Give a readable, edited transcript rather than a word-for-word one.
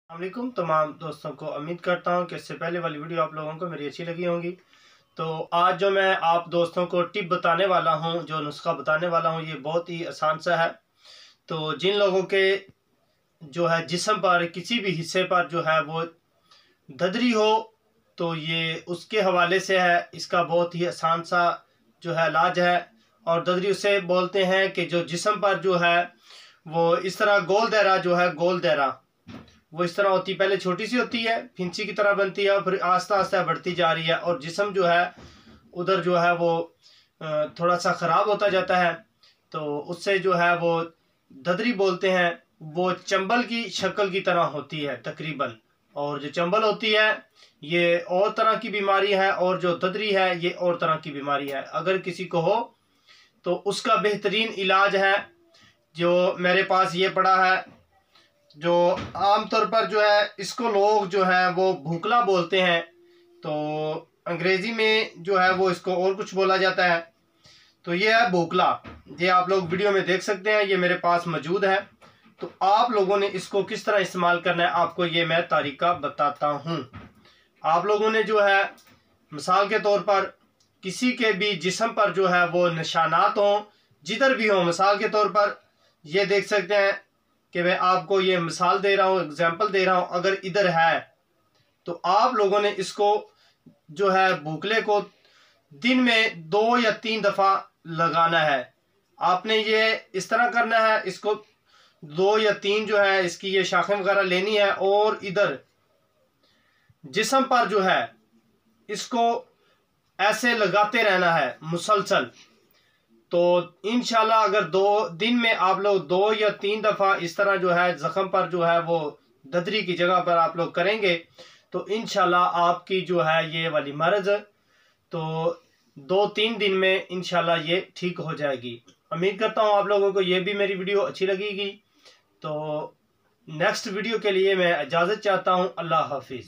वालेकुम तमाम दोस्तों को। उम्मीद करता हूं कि इससे पहले वाली वीडियो आप लोगों को मेरी अच्छी लगी होंगी। तो आज जो मैं आप दोस्तों को टिप बताने वाला हूं, जो नुस्खा बताने वाला हूं, ये बहुत ही आसान सा है। तो जिन लोगों के जो है जिस्म पर किसी भी हिस्से पर जो है वो ददरी हो, तो ये उसके हवाले से है। इसका बहुत ही आसान सा जो है इलाज है। और ददरी उसे बोलते हैं कि जो जिस्म पर जो है वो इस तरह गोल दायरा जो है, गोल दायरा वो इस तरह होती, पहले छोटी सी होती है, फिंसी की तरह बनती है, फिर आस्ता आस्ता बढ़ती जा रही है और जिस्म जो है उधर जो है वो थोड़ा सा ख़राब होता जाता है। तो उससे जो है वो ददरी बोलते हैं। वो चंबल की शक्ल की तरह होती है तकरीबन। और जो चंबल होती है ये और तरह की बीमारी है, और जो ददरी है ये और तरह की बीमारी है। अगर किसी को हो तो उसका बेहतरीन इलाज है जो मेरे पास ये पड़ा है, जो आमतौर पर जो है इसको लोग जो है वो भूकला बोलते हैं। तो अंग्रेजी में जो है वो इसको और कुछ बोला जाता है। तो ये है भूकला। ये आप लोग वीडियो में देख सकते हैं, ये मेरे पास मौजूद है। तो आप लोगों ने इसको किस तरह इस्तेमाल करना है, आपको ये मैं तरीका बताता हूँ। आप लोगों ने जो है मिसाल के तौर पर किसी के भी जिस्म पर जो है वो निशानात हों, जिधर भी हो, मिसाल के तौर पर ये देख सकते हैं कि मैं आपको ये मिसाल दे रहा हूँ, एग्जाम्पल दे रहा हूँ। अगर इधर है तो आप लोगों ने इसको जो है भूकले को दिन में 2 या 3 दफ़ा लगाना है। आपने ये इस तरह करना है, इसको 2 या 3 जो है इसकी ये शाखें वगैरह लेनी है और इधर जिस्म पर जो है इसको ऐसे लगाते रहना है मुसलसल। तो इंशाल्लाह अगर 2 दिन में आप लोग 2 या 3 दफ़ा इस तरह जो है ज़ख्म पर जो है वो ददरी की जगह पर आप लोग करेंगे तो इंशाल्लाह आपकी जो है ये वाली मर्ज़ तो 2-3 दिन में इंशाल्लाह ये ठीक हो जाएगी। उम्मीद करता हूँ आप लोगों को ये भी मेरी वीडियो अच्छी लगेगी। तो नेक्स्ट वीडियो के लिए मैं इजाज़त चाहता हूँ। अल्लाह हाफिज़।